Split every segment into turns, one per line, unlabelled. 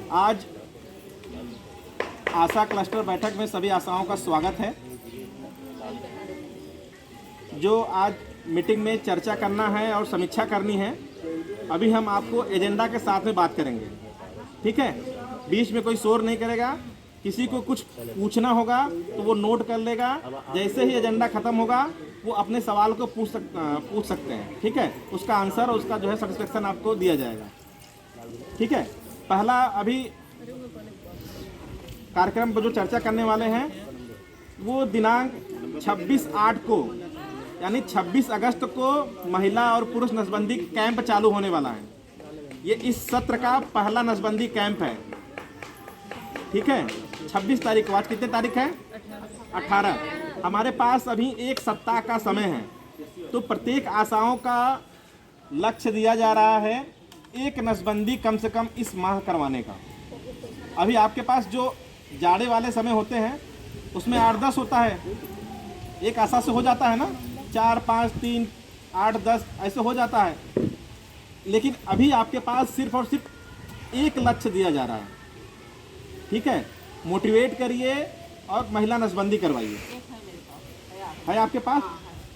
आज आशा क्लस्टर बैठक में सभी आशाओं का स्वागत है। जो आज मीटिंग में चर्चा करना है और समीक्षा करनी है, अभी हम आपको एजेंडा के साथ में बात करेंगे। ठीक है, बीच में कोई शोर नहीं करेगा। किसी को कुछ पूछना होगा तो वो नोट कर लेगा। जैसे ही एजेंडा खत्म होगा वो अपने सवाल को पूछ सकते हैं। ठीक है, उसका आंसर, उसका जो है सेटिस्फेक्शन आपको दिया जाएगा। ठीक है, पहला अभी कार्यक्रम पर जो चर्चा करने वाले हैं वो दिनांक 26/8 को यानी 26 अगस्त को महिला और पुरुष नसबंदी कैंप चालू होने वाला है। ये इस सत्र का पहला नसबंदी कैंप है। ठीक है, 26 तारीख को। आज कितने तारीख है? 18। हमारे पास अभी एक सप्ताह का समय है, तो प्रत्येक आशाओं का लक्ष्य दिया जा रहा है एक नसबंदी कम से कम इस माह करवाने का। अभी आपके पास जो जाड़े वाले समय होते हैं उसमें 8-10 होता है, एक आशा से हो जाता है ना, 4, 5, 3, 8, 10 ऐसे हो जाता है। लेकिन अभी आपके पास सिर्फ और सिर्फ एक लक्ष्य दिया जा रहा है। ठीक है, मोटिवेट करिए और महिला नसबंदी करवाइए। है आपके पास?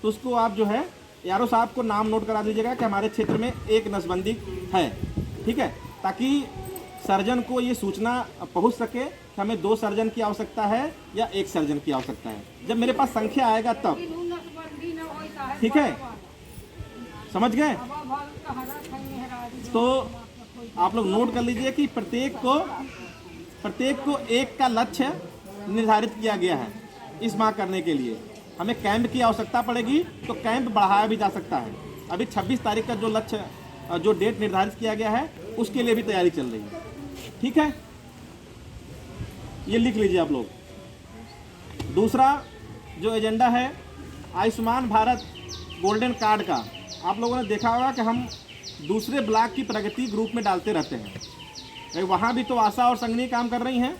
तो उसको आप जो है यारो साहब को नाम नोट करा दीजिएगा कि हमारे क्षेत्र में एक नसबंदी है। ठीक है, ताकि सर्जन को ये सूचना पहुंच सके कि हमें 2 सर्जन की आवश्यकता है या 1 सर्जन की आवश्यकता है। जब मेरे पास संख्या आएगा तब। ठीक है, समझ गए? तो आप लोग नोट कर लीजिए कि प्रत्येक को एक का लक्ष्य निर्धारित किया गया है इस माह करने के लिए। हमें कैंप की आवश्यकता पड़ेगी तो कैंप बढ़ाया भी जा सकता है। अभी 26 तारीख का जो लक्ष्य, जो डेट निर्धारित किया गया है, उसके लिए भी तैयारी चल रही है। ठीक है, ये लिख लीजिए आप लोग। दूसरा जो एजेंडा है आयुष्मान भारत गोल्डन कार्ड का, आप लोगों ने देखा होगा कि हम दूसरे ब्लॉक की प्रगति ग्रुप में डालते रहते हैं। वहाँ भी तो आशा और संगनी काम कर रही हैं,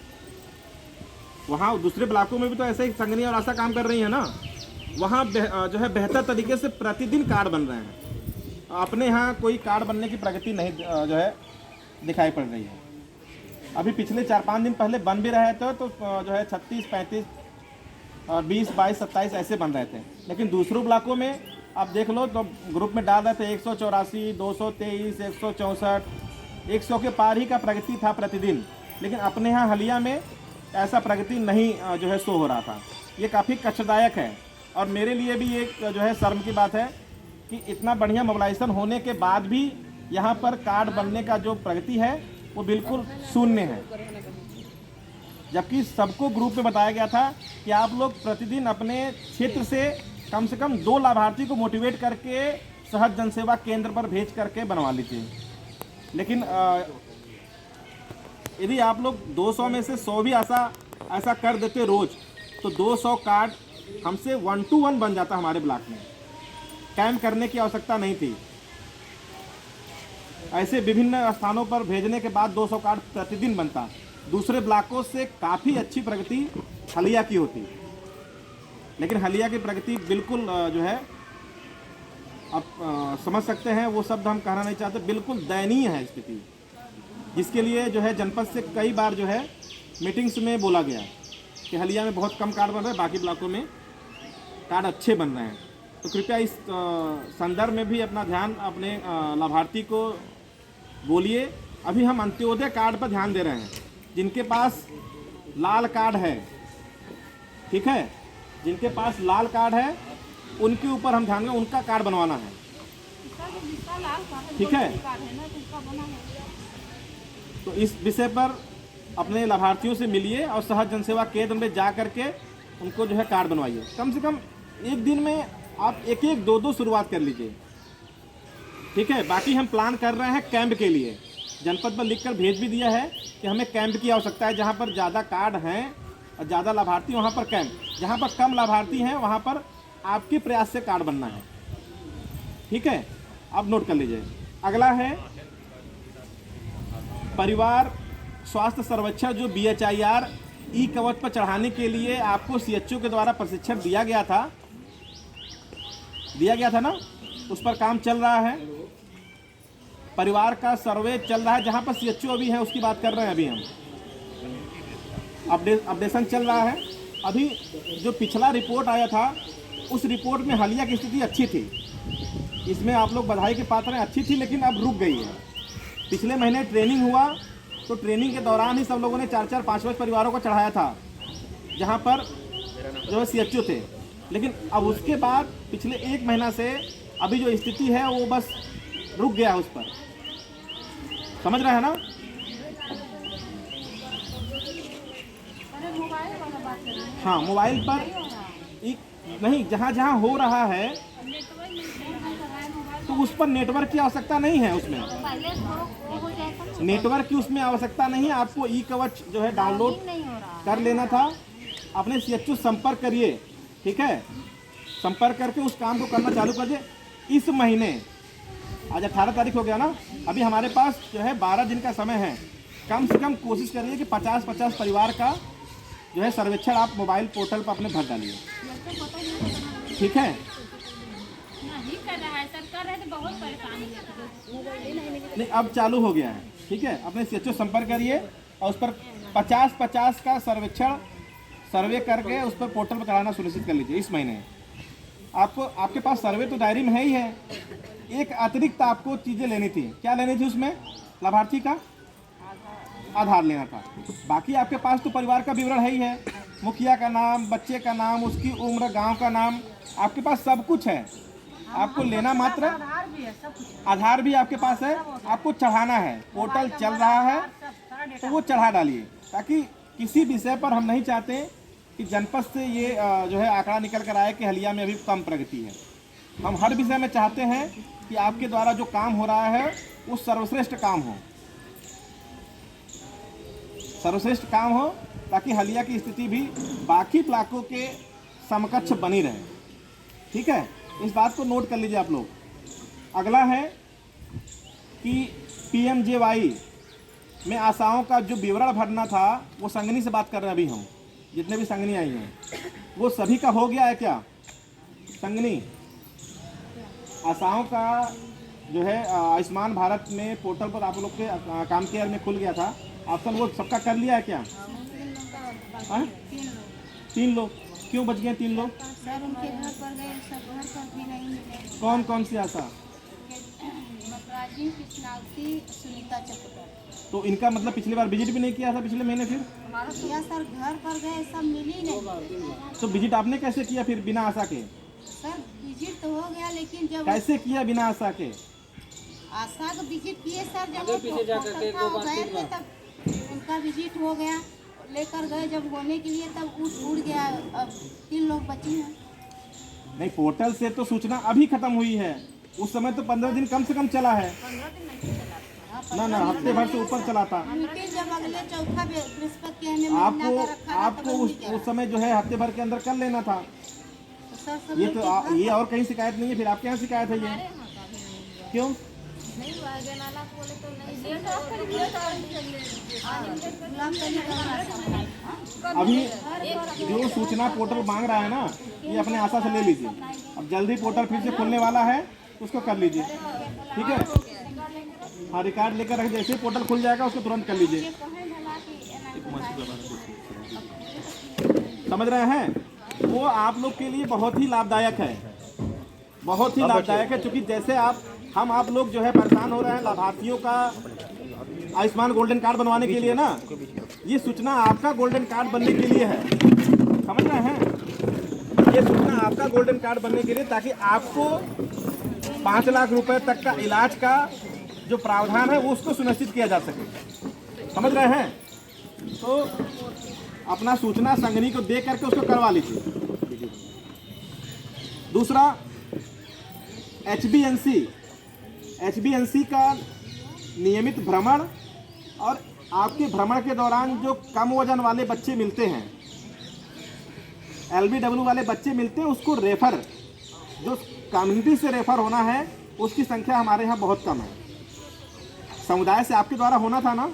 वहाँ दूसरे ब्लॉकों में भी तो ऐसे ही संगनी और आशा काम कर रही है ना। वहाँ जो है बेहतर तरीके से प्रतिदिन कार्ड बन रहे हैं। अपने यहाँ कोई कार्ड बनने की प्रगति नहीं जो है दिखाई पड़ रही है। अभी पिछले 4-5 दिन पहले बन भी रहे थे तो जो है 36, 35, 20, 22, 27 ऐसे बन रहे थे। लेकिन दूसरों ब्लॉकों में आप देख लो तो ग्रुप में डाल रहे थे 184, 223, 164, 100 के पार ही का प्रगति था प्रतिदिन। लेकिन अपने यहाँ हलिया में ऐसा प्रगति नहीं जो है शो हो रहा था। ये काफ़ी कष्टदायक है और मेरे लिए भी एक जो है शर्म की बात है कि इतना बढ़िया मोबिलाइजेशन होने के बाद भी यहाँ पर कार्ड बनने का जो प्रगति है वो बिल्कुल शून्य है। जबकि सबको ग्रुप में बताया गया था कि आप लोग प्रतिदिन अपने क्षेत्र से कम 2 लाभार्थी को मोटिवेट करके सहज जनसेवा केंद्र पर भेज करके बनवा लीजिए। लेकिन यदि आप लोग 200 में से 100 भी ऐसा कर देते रोज, तो 200 कार्ड हमसे 1 to 1 बन जाता हमारे ब्लॉक में। कैंप करने की आवश्यकता नहीं थी। ऐसे विभिन्न स्थानों पर भेजने के बाद 200 कार्ड प्रतिदिन बनता। दूसरे ब्लॉकों से काफ़ी अच्छी प्रगति हलिया की होती। लेकिन हलिया की प्रगति बिल्कुल जो है आप समझ सकते हैं, वो शब्द हम कहना नहीं चाहते, बिल्कुल दयनीय है स्थिति। जिसके लिए जो है जनपद से कई बार जो है मीटिंग्स में बोला गया कि हलिया में बहुत कम कार्ड बन रहे हैं, बाकी ब्लॉकों में कार्ड अच्छे बन रहे हैं। तो कृपया इस संदर्भ में भी अपना ध्यान अपने लाभार्थी को बोलिए। अभी हम अंत्योदय कार्ड पर ध्यान दे रहे हैं। जिनके पास लाल कार्ड है, ठीक है, जिनके पास लाल कार्ड है उनके ऊपर हम ध्यान दें, उनका कार्ड बनवाना है। ठीक है, तो इस विषय पर अपने लाभार्थियों से मिलिए और सहज जनसेवा केंद्र में जा करके उनको जो है कार्ड बनवाइए। कम से कम एक दिन में आप 1-1, 2-2 शुरुआत कर लीजिए। ठीक है, बाकी हम प्लान कर रहे हैं कैंप के लिए। जनपद पर लिखकर भेज भी दिया है कि हमें कैंप की आवश्यकता है। जहाँ पर ज़्यादा कार्ड हैं और ज़्यादा लाभार्थी, वहाँ पर कैंप। जहाँ पर कम लाभार्थी हैं वहाँ पर आपके प्रयास से कार्ड बनना है। ठीक है, आप नोट कर लीजिए। अगला है परिवार स्वास्थ्य सर्वेक्षण, जो BHIR ई-कवच पर चढ़ाने के लिए आपको CHO के द्वारा प्रशिक्षण दिया गया था ना, उस पर काम चल रहा है। परिवार का सर्वे चल रहा है, जहाँ पर CHO भी है उसकी बात कर रहे हैं। अभी हम अपडेशन चल रहा है। अभी जो पिछला रिपोर्ट आया था उस रिपोर्ट में हलिया की स्थिति अच्छी थी, इसमें आप लोग बधाई के पात्र हैं, अच्छी थी, लेकिन अब रुक गई है। पिछले महीने ट्रेनिंग हुआ तो ट्रेनिंग के दौरान ही सब लोगों ने 4-4, 5-5 परिवारों को चढ़ाया था, जहाँ पर जो है CHO थे। लेकिन अब उसके बाद पिछले 1 महीना से अभी जो स्थिति है वो बस रुक गया उस पर, समझ रहे हैं ना। हाँ, मोबाइल पर नहीं, जहाँ जहाँ हो रहा है तो उस पर नेटवर्क की आवश्यकता नहीं है। उसमें नेटवर्क की उसमें आवश्यकता नहीं है। आपको ई-कवच जो है डाउनलोड कर लेना था। अपने CHO संपर्क करिए, ठीक है, संपर्क करके उस काम को करना चालू कर दे। इस महीने आज 18 तारीख हो गया ना, अभी हमारे पास जो है 12 दिन का समय है। कम से कम कोशिश करिए कि 50-50 परिवार का जो है सर्वेक्षण आप मोबाइल पोर्टल पर अपने भर डालिए, ठीक है। नहीं, अब चालू हो गया है, ठीक है। अपने CHO संपर्क करिए और उस पर 50-50 का सर्वे करके उस पर पोर्टल पर कराना सुनिश्चित कर लीजिए। इस महीने आपके पास सर्वे तो डायरी में है ही है, एक अतिरिक्त आपको चीज़ें लेनी थी। क्या लेनी थी उसमें? लाभार्थी का आधार लेना था। बाकी आपके पास तो परिवार का विवरण है ही है, मुखिया का नाम, बच्चे का नाम, उसकी उम्र, गांव का नाम, आपके पास सब कुछ है। आपको लेना मात्र आधार भी आपके पास है, आपको चढ़ाना है। पोर्टल चल रहा है तो वो चढ़ा डालिए, ताकि किसी विषय पर हम नहीं चाहते कि जनपद से ये जो है आंकड़ा निकल कर आए कि हलिया में अभी कम प्रगति है। हम हर विषय में चाहते हैं कि आपके द्वारा जो काम हो रहा है वो सर्वश्रेष्ठ काम हो, सर्वश्रेष्ठ काम हो, ताकि हलिया की स्थिति भी बाकी ब्लॉकों के समकक्ष बनी रहे, ठीक है। इस बात को नोट कर लीजिए आप लोग। अगला है कि PMJY में आशाओं का जो विवरण भरना था, वो संगनी से बात कर रहे हैं। अभी हम जितने भी संगनी आई हैं वो सभी का हो गया है क्या? संगनी आशाओं का जो है आयुष्मान भारत में पोर्टल पर आप लोग के काम केयर में खुल गया था ऑप्शन, वो सबका कर लिया है क्या? 3 लोग क्यों बच गए? 3 लोग
सर उनके घर पर गए, सब घर पर भी नहीं मिले।
कौन कौन सी आशा?
मकराजी, कृष्णावती, सुनीता चकोटा।
तो इनका मतलब पिछली बार विजिट भी नहीं किया था पिछले महीने? फिर
किया सर, घर पर गए, सब मिली नहीं।
तो विजिट आपने कैसे किया फिर बिना आशा के?
सर विजिट तो हो गया, लेकिन जब
कैसे किया बिना आशा के?
आशा का विजिट किए सर, जब गए थे तब उनका विजिट हो गया, लेकर गए जब होने के लिए, तब उड़ गया। अब 3 लोग बचे हैं।
नहीं, पोर्टल से तो सूचना अभी खत्म हुई है, उस समय तो 15 दिन कम से कम चला है।
15 दिन नहीं चला,
ना हफ्ते भर से ऊपर चला था।
मीटिंग जब अगले चौथा बृहस्पति के
आपको उस समय जो है हफ्ते भर के अंदर कर लेना था।
तो
ये तो ये और कहीं शिकायत नहीं है, फिर आपके यहाँ शिकायत है ये क्यों?
नहीं
अभी जो सूचना पोर्टल मांग रहा है ना, ये अपने आशा से ले लीजिए। अब जल्दी पोर्टल फिर से खुलने वाला है, उसको कर लीजिए, ठीक है। हाँ, रिकॉर्ड लेकर रख, जैसे पोर्टल खुल जाएगा उसको तुरंत कर लीजिए। समझ रहे हैं? वो आप लोग के लिए बहुत ही लाभदायक है, बहुत ही लाभदायक है। क्योंकि जैसे हम आप लोग जो है परेशान हो रहे हैं लाभार्थियों का आयुष्मान गोल्डन कार्ड बनवाने के लिए ना, ये सूचना आपका गोल्डन कार्ड बनने के लिए है। समझ रहे हैं? ये सूचना आपका गोल्डन कार्ड बनने के लिए, ताकि आपको 5 लाख रुपए तक का इलाज का जो प्रावधान है वो उसको सुनिश्चित किया जा सके। समझ रहे हैं? तो अपना सूचना संगनी को दे करके उसको करवा लीजिए। दूसरा, HbA1c का नियमित भ्रमण, और आपके भ्रमण के दौरान जो कम वजन वाले बच्चे मिलते हैं, LBW वाले बच्चे मिलते हैं, उसको रेफर, जो कम्युनिटी से रेफर होना है उसकी संख्या हमारे यहाँ बहुत कम है। समुदाय से आपके द्वारा होना था ना,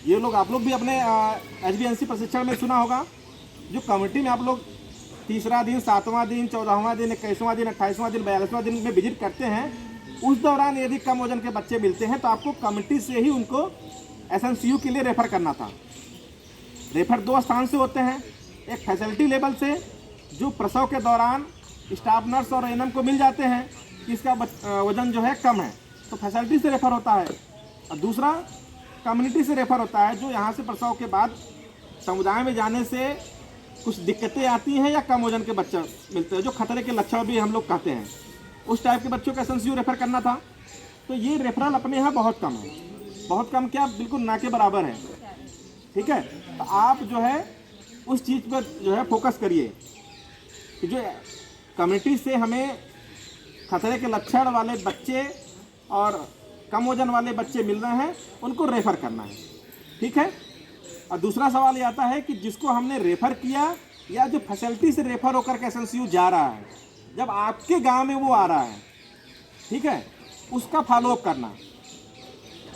ये लोग आप लोग भी अपने HbA1c प्रशिक्षण में सुना होगा, जो कम्युनिटी में आप लोग 3रा दिन, 7वां दिन, 14वां दिन, 21वां दिन, 28वां दिन, 42वां दिन में विजिट करते हैं, उस दौरान यदि कम वजन के बच्चे मिलते हैं तो आपको कमिटी से ही उनको SNCU के लिए रेफ़र करना था। रेफ़र 2 स्थान से होते हैं, एक फैसिलिटी लेवल से जो प्रसव के दौरान स्टाफ नर्स और ANM को मिल जाते हैं कि इसका वजन जो है कम है तो फैसिलिटी से रेफ़र होता है, और दूसरा कम्युनिटी से रेफ़र होता है जो यहाँ से प्रसव के बाद समुदाय में जाने से कुछ दिक्कतें आती हैं या कम वजन के बच्चे मिलते हैं जो खतरे के लक्षण भी हम लोग कहते हैं, उस टाइप के बच्चों को SNCU रेफ़र करना था। तो ये रेफरल अपने यहाँ बहुत कम है, बहुत कम क्या बिल्कुल ना के बराबर है। ठीक है, तो आप जो है उस चीज़ पर जो है फोकस करिए कि जो कम्युनिटी से हमें खतरे के लक्षण वाले बच्चे और कम वजन वाले बच्चे मिल रहे हैं उनको रेफ़र करना है। ठीक है, और दूसरा सवाल ये आता है कि जिसको हमने रेफ़र किया या जो फैसिलिटी से रेफ़र होकर के SNCU जा रहा है, जब आपके गांव में वो आ रहा है, ठीक है, उसका फॉलोअप करना,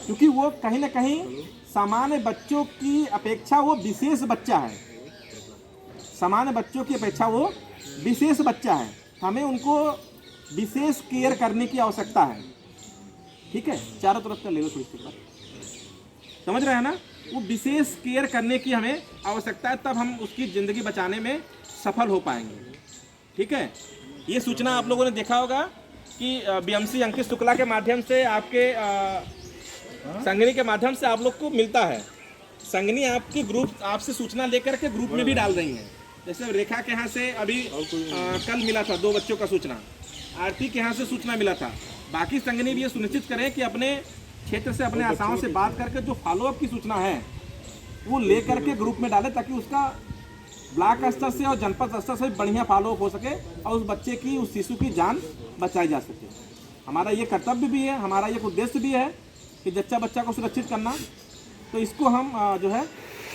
क्योंकि वो कहीं ना कहीं सामान्य बच्चों की अपेक्षा वो विशेष बच्चा है, सामान्य बच्चों की अपेक्षा वो विशेष बच्चा है, हमें उनको विशेष केयर करने की आवश्यकता है। ठीक है, चारों तरफ का ले लो थोड़ी, समझ रहे हैं ना, वो विशेष केयर करने की हमें आवश्यकता है, तब हम उसकी ज़िंदगी बचाने में सफल हो पाएंगे। ठीक है, ये सूचना आप लोगों ने देखा होगा कि BMC अंकित शुक्ला के माध्यम से आपके संगनी के माध्यम से आप लोग को मिलता है। संगनी आपकी ग्रुप आपसे सूचना लेकर के ग्रुप में भी डाल रही हैं। जैसे रेखा के यहाँ से अभी कल मिला था 2 बच्चों का सूचना, आरती के यहाँ से सूचना मिला था। बाकी संगनी भी ये सुनिश्चित करें कि अपने क्षेत्र से अपने आशाओं से बात करके जो फॉलोअप की सूचना है वो ले करके ग्रुप में डालें, ताकि उसका ब्लॉक स्तर से और जनपद स्तर से बढ़िया फॉलोअप हो सके और उस बच्चे की, उस शिशु की जान बचाई जा सके। हमारा ये कर्तव्य भी है, हमारा ये उद्देश्य भी है कि जच्चा बच्चा को सुरक्षित करना। तो इसको हम जो है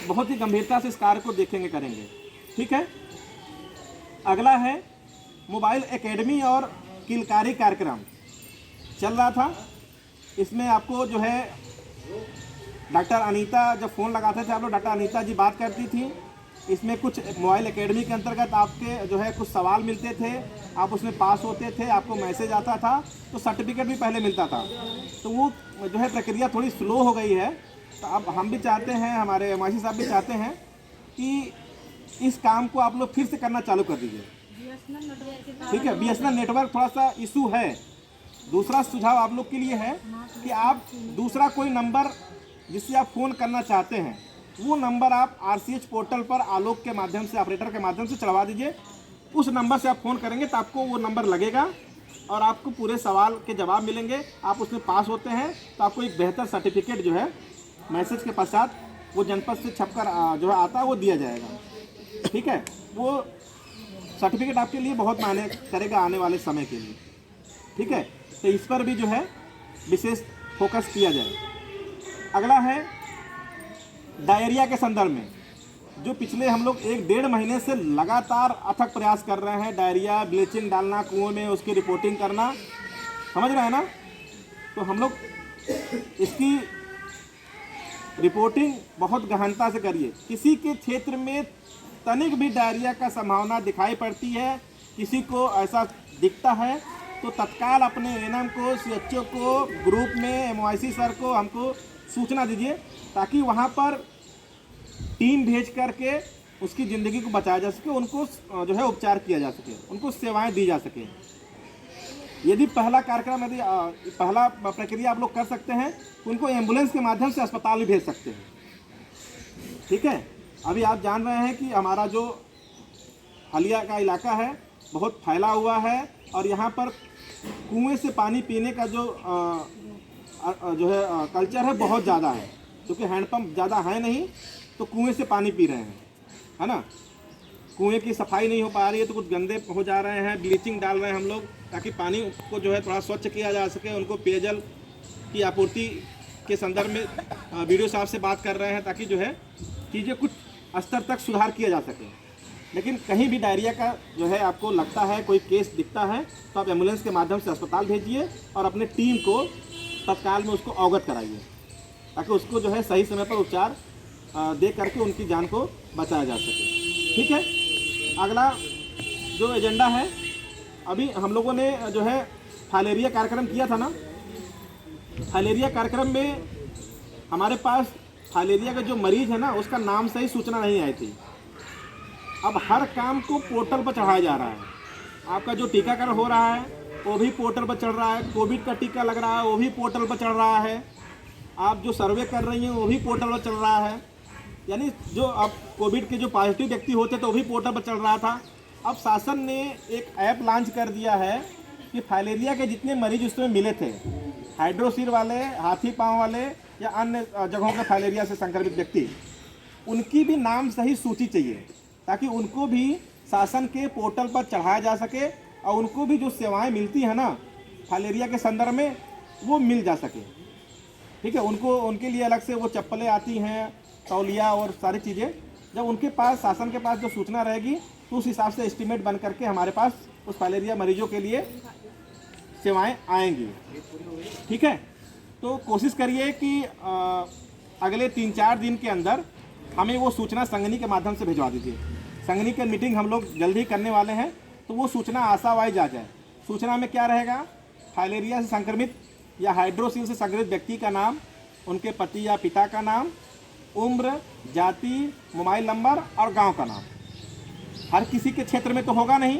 बहुत ही गंभीरता से इस कार्य को देखेंगे, करेंगे। ठीक है, अगला है मोबाइल एकेडमी और किलकारी कार्यक्रम चल रहा था। इसमें आपको जो है डॉक्टर अनीता जब फ़ोन लगाते थे आप लोग, डॉक्टर अनीता जी बात करती थी। इसमें कुछ मोबाइल एकेडमी के अंतर्गत आपके जो है कुछ सवाल मिलते थे, आप उसमें पास होते थे, आपको मैसेज आता था, तो सर्टिफिकेट भी पहले मिलता था। तो वो जो है प्रक्रिया थोड़ी स्लो हो गई है। तो अब हम भी चाहते हैं, हमारे MIC साहब भी चाहते हैं कि इस काम को आप लोग फिर से करना चालू कर दीजिए। ठीक है, BSNL नेटवर्क थोड़ा सा इशू है। दूसरा सुझाव आप लोग के लिए है कि आप दूसरा कोई नंबर जिससे आप फ़ोन करना चाहते हैं वो नंबर आप RCH पोर्टल पर आलोक के माध्यम से, ऑपरेटर के माध्यम से चढ़वा दीजिए। उस नंबर से आप फ़ोन करेंगे तो आपको वो नंबर लगेगा और आपको पूरे सवाल के जवाब मिलेंगे। आप उसमें पास होते हैं तो आपको एक बेहतर सर्टिफिकेट जो है मैसेज के पश्चात वो जनपद से छपकर जो है आता है वो दिया जाएगा। ठीक है, वो सर्टिफिकेट आपके लिए बहुत मायने करेगा आने वाले समय के लिए। ठीक है, तो इस पर भी जो है विशेष फोकस किया जाए। अगला है डायरिया के संदर्भ में, जो पिछले हम लोग 1-1.5 महीने से लगातार अथक प्रयास कर रहे हैं। डायरिया, ब्लीचिंग डालना कुओं में, उसकी रिपोर्टिंग करना, समझ रहे हैं ना। तो हम लोग इसकी रिपोर्टिंग बहुत गहनता से करिए। किसी के क्षेत्र में तनिक भी डायरिया का संभावना दिखाई पड़ती है, किसी को ऐसा दिखता है, तो तत्काल अपने ANM को, CHO को, ग्रुप में MIC सर को, हमको सूचना दीजिए, ताकि वहाँ पर टीम भेज करके उसकी ज़िंदगी को बचाया जा सके, उनको जो है उपचार किया जा सके, उनको सेवाएं दी जा सके। यदि पहला कार्यक्रम, यदि पहला प्रक्रिया आप लोग कर सकते हैं तो उनको एम्बुलेंस के माध्यम से अस्पताल भी भेज सकते हैं। ठीक है, अभी आप जान रहे हैं कि हमारा जो हलिया का इलाका है बहुत फैला हुआ है और यहाँ पर कुएं से पानी पीने का जो है कल्चर है बहुत ज़्यादा है, क्योंकि हैंडपम्प ज़्यादा है नहीं, तो कुएं से पानी पी रहे हैं, है ना। कुएं की सफाई नहीं हो पा रही है तो कुछ गंदे हो जा रहे हैं, ब्लीचिंग डाल रहे हैं हम लोग, ताकि पानी को जो है थोड़ा स्वच्छ किया जा सके। उनको पेयजल की आपूर्ति के संदर्भ में वीडियो साहब से बात कर रहे हैं, ताकि जो है चीज़ें कुछ स्तर तक सुधार किया जा सके। लेकिन कहीं भी डायरिया का जो है आपको लगता है, कोई केस दिखता है, तो आप एम्बुलेंस के माध्यम से अस्पताल भेजिए और अपने टीम को तत्काल में उसको अवगत कराइए, ताकि उसको जो है सही समय पर उपचार दे करके उनकी जान को बचाया जा सके। ठीक है, अगला जो एजेंडा है, अभी हम लोगों ने जो है फाइलेरिया कार्यक्रम किया था ना, फाइलेरिया कार्यक्रम में हमारे पास फाइलेरिया का जो मरीज है ना उसका नाम सही सूचना नहीं आई थी। अब हर काम को पोर्टल पर चढ़ाया जा रहा है। आपका जो टीकाकरण हो रहा है वो भी पोर्टल पर चढ़ रहा है, कोविड का टीका लग रहा है वो भी पोर्टल पर चढ़ रहा है, आप जो सर्वे कर रही हैं वो भी पोर्टल पर चल रहा है। यानी जो अब कोविड के जो पॉजिटिव व्यक्ति होते तो वो भी पोर्टल पर चल रहा था। अब शासन ने एक ऐप लॉन्च कर दिया है कि फाइलेरिया के जितने मरीज उसमें मिले थे, हाइड्रोसील वाले, हाथी पाँव वाले या अन्य जगहों के फाइलेरिया से संक्रमित व्यक्ति, उनकी भी नाम सही सूची चाहिए ताकि उनको भी शासन के पोर्टल पर चढ़ाया जा सके और उनको भी जो सेवाएं मिलती हैं ना फाइलेरिया के संदर्भ में वो मिल जा सके। ठीक है, उनके लिए अलग से वो चप्पलें आती हैं, तौलिया और सारी चीज़ें, जब उनके पास शासन के पास जो सूचना रहेगी तो उस हिसाब से एस्टीमेट बन करके हमारे पास उस फाइलेरिया मरीजों के लिए सेवाएं आएंगी। ठीक है, तो कोशिश करिए कि अगले 3-4 दिन के अंदर हमें वो सूचना संगनी के माध्यम से भिजवा दीजिए। संगनी की मीटिंग हम लोग जल्द ही करने वाले हैं, तो वो सूचना आशावाइज आ जाए। सूचना में क्या रहेगा, फाइलेरिया से संक्रमित या हाइड्रोसील से संक्रमित व्यक्ति का नाम, उनके पति या पिता का नाम, उम्र, जाति, मोबाइल नंबर और गांव का नाम। हर किसी के क्षेत्र में तो होगा नहीं,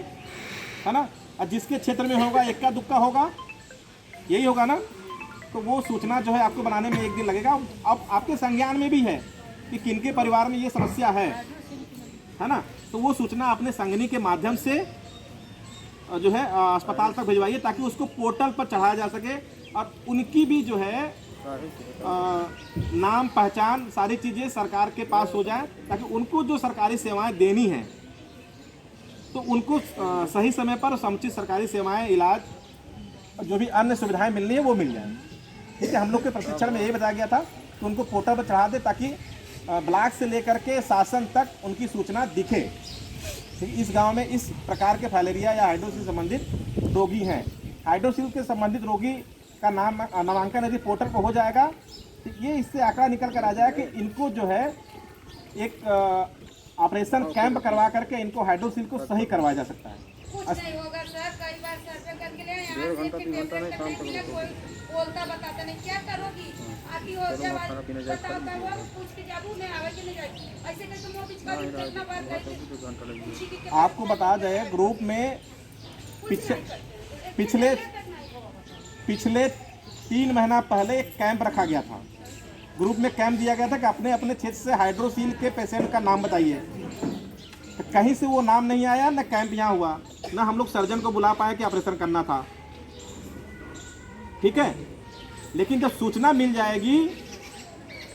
है ना, और जिसके क्षेत्र में होगा इक्का दुक्का होगा, यही होगा ना। तो वो सूचना जो है आपको बनाने में 1 दिन लगेगा। अब आपके संज्ञान में भी है कि किनके परिवार में ये समस्या है ना, तो वो सूचना अपने संगनी के माध्यम से जो है अस्पताल तक भिजवाइए ताकि उसको पोर्टल पर चढ़ाया जा सके और उनकी भी जो है नाम, पहचान, सारी चीज़ें सरकार के पास हो जाए ताकि उनको जो सरकारी सेवाएं देनी हैं तो उनको सही समय पर समुचित सरकारी सेवाएं, इलाज, जो भी अन्य सुविधाएं मिलनी है वो मिल जाए। ठीक है, हम लोग के प्रशिक्षण में यही बताया गया था कि उनको पोर्टल पर चढ़ा दे ताकि ब्लॉक से लेकर के शासन तक उनकी सूचना दिखे। इस गांव में इस प्रकार के फाइलेरिया या हाइड्रोसील संबंधित रोगी हैं। हाइड्रोसील के संबंधित रोगी का नामांकन यदि पोर्टल पर हो जाएगा तो ये इससे आंकड़ा निकल कर आ जाए कि इनको जो है एक ऑपरेशन कैंप करवा करके इनको हाइड्रोसील को सही करवाया जा सकता है।
कुछ नहीं होगा सर, कई बार सर्वे करके ले यहाँ से फिर टेबलेट करने के लिए कोई बोलता बताता नहीं, क्या करोगी आती हो जब बताओ तब वो पूछ के जाबू मैं आवे कि नहीं जाए ऐसे करके मुंह बिचका दी कितना बार गई।
आपको बता दें ग्रुप में पिछले 3 महीना पहले एक कैंप रखा गया था। ग्रुप में कैंप दिया गया था कि अपने अपने क्षेत्र से हाइड्रोसील के पेशेंट का नाम बताइए। तो कहीं से वो नाम नहीं आया, न कैंप यहाँ हुआ, न हम लोग सर्जन को बुला पाए कि ऑपरेशन करना था। ठीक है, लेकिन जब सूचना मिल जाएगी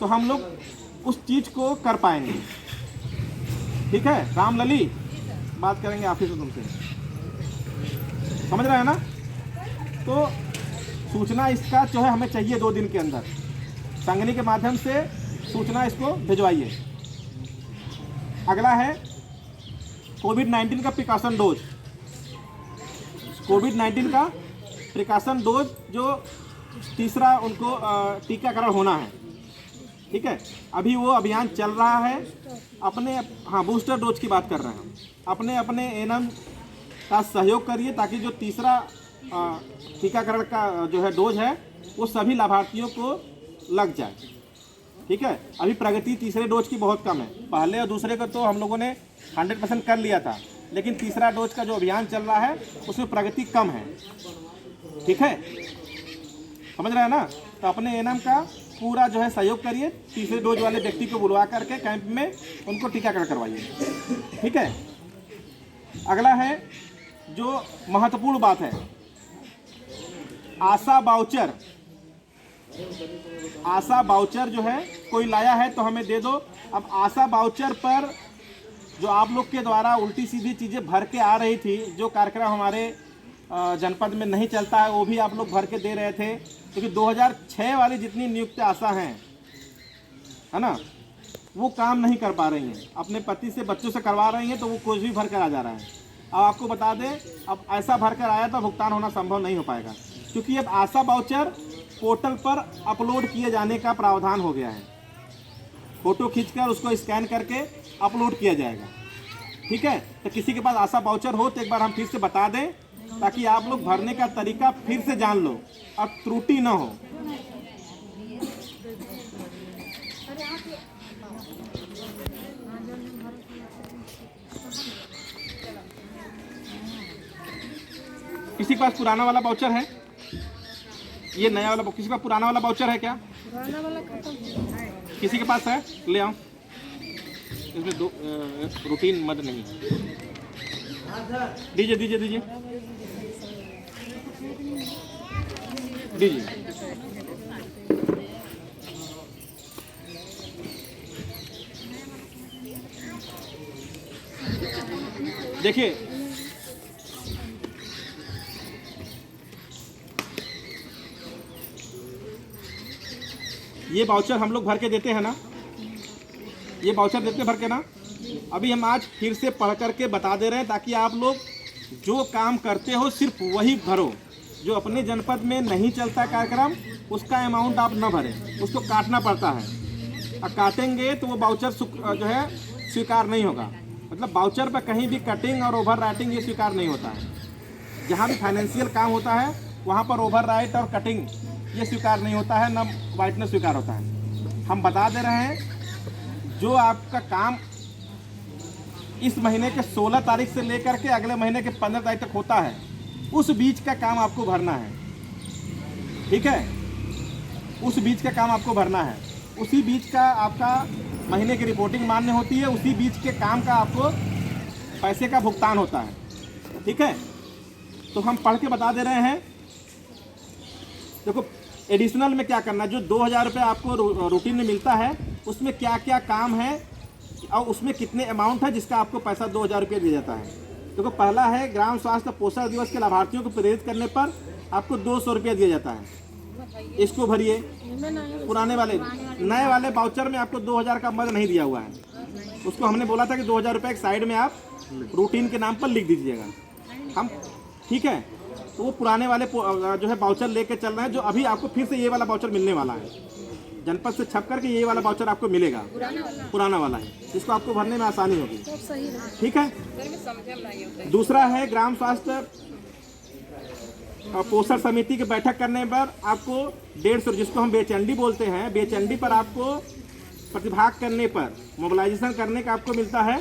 तो हम लोग उस चीज़ को कर पाएंगे। ठीक है, रामलली बात करेंगे ऑफिस में तुमसे, समझ रहे हैं ना। तो सूचना इसका जो है हमें चाहिए 2 दिन के अंदर, संगनी के माध्यम से सूचना इसको भिजवाइए। अगला है कोविड-19 का प्रिकॉशन डोज। कोविड-19 का प्रिकॉशन डोज जो तीसरा उनको टीकाकरण होना है। ठीक है, अभी वो अभियान चल रहा है। अपने बूस्टर डोज की बात कर रहे हैं हम। अपने अपने एएनएम का सहयोग करिए ताकि जो तीसरा टीकाकरण का जो है डोज है वो सभी लाभार्थियों को लग जाए। ठीक है, अभी प्रगति तीसरे डोज की बहुत कम है। पहले और दूसरे का तो हम लोगों ने 100% कर लिया था, लेकिन तीसरा डोज का जो अभियान चल रहा है उसमें प्रगति कम है। ठीक है, समझ रहे हैं ना। तो अपने एएनएम का पूरा जो है सहयोग करिए, तीसरे डोज वाले व्यक्ति को बुलवा करके कैंप में उनको टीकाकरण करवाइए। ठीक है, अगला है जो महत्वपूर्ण बात है, आशा बाउचर। आशा बाउचर जो है कोई लाया है तो हमें दे दो। अब आशा बाउचर पर जो आप लोग के द्वारा उल्टी सीधी चीज़ें भर के आ रही थी, जो कार्यक्रम हमारे जनपद में नहीं चलता है वो भी आप लोग भर के दे रहे थे, क्योंकि 2006 वाली जितनी नियुक्त आशा हैं, है ना, वो काम नहीं कर पा रही हैं। अपने पति से, बच्चों से करवा रही हैं तो वो कुछ भी भर कर आ जा रहा है। अब आपको बता दें, अब ऐसा भर कर आया तो भुगतान होना संभव नहीं हो पाएगा, क्योंकि अब आशा बाउचर पोर्टल पर अपलोड किए जाने का प्रावधान हो गया है। फ़ोटो खींचकर उसको स्कैन करके अपलोड किया जाएगा। ठीक है, तो किसी के पास आशा बाउचर हो तो एक बार हम फिर से बता दें ताकि आप लोग भरने का तरीका फिर से जान लो और त्रुटि ना हो। किसी के पास पुराना वाला वाउचर है? ये नया वाला, किसी के पास पुराना वाला वाउचर है क्या?
पुराना वाला खत्म।
किसी के पास है? ले आओ। इसमें दो रूटीन मद नहीं है। दीजिए दीजिए दीजिए दीजिए। देखिए ये वाउचर हम लोग भर के देते हैं ना, ये वाउचर देते भर के ना। अभी हम आज फिर से पढ़ करके बता दे रहे हैं ताकि आप लोग जो काम करते हो सिर्फ वही भरो। जो अपने जनपद में नहीं चलता कार्यक्रम उसका अमाउंट आप न भरें, उसको काटना पड़ता है और काटेंगे तो वो वाउचर जो है स्वीकार नहीं होगा। मतलब वाउचर पर कहीं भी कटिंग और ओवर राइटिंग ये स्वीकार नहीं होता है। जहाँ भी फाइनेंशियल काम होता है वहाँ पर ओवर राइट और कटिंग ये स्वीकार नहीं होता है, न वाइटनेस स्वीकार होता है। हम बता दे रहे हैं जो आपका काम इस महीने के 16 तारीख से लेकर के अगले महीने के 15 तारीख तक होता है, उस बीच का काम आपको भरना है। ठीक है, उस बीच का काम आपको भरना है। उसी बीच का आपका महीने की रिपोर्टिंग मान्य होती है, उसी बीच के काम का आपको पैसे का भुगतान होता है। ठीक है, तो हम पढ़ के बता दे रहे हैं। देखो एडिशनल में क्या करना है, जो 2000 रुपये आपको रूटीन में मिलता है उसमें क्या क्या काम है और उसमें कितने अमाउंट है जिसका आपको पैसा 2000 रुपये दिया जाता है। देखो पहला है ग्राम स्वास्थ्य पोषण दिवस के लाभार्थियों को प्रेरित करने पर आपको 200 रुपया दिया जाता है, इसको भरिए। पुराने वाले, नए वाले वाउचर में आपको 2000 का मद नहीं दिया हुआ है, उसको हमने बोला था कि 2000 रुपये एक साइड में आप रूटीन के नाम पर लिख दीजिएगा हम। ठीक है, तो वो पुराने वाले जो है वाउचर लेके चल रहे हैं, जो अभी आपको फिर से ये वाला वाउचर मिलने वाला है। जनपद से छप करके ये वाला वाउचर आपको मिलेगा, पुराना वाला है, जिसको आपको भरने में आसानी होगी। ठीक है, दूसरा है ग्राम स्वास्थ्य पोषण समिति की बैठक करने पर आपको 150, जिसको हम बेचंडी बोलते हैं, बेचंडी पर आपको प्रतिभाग करने पर मोबिलाइजेशन करने का आपको मिलता है।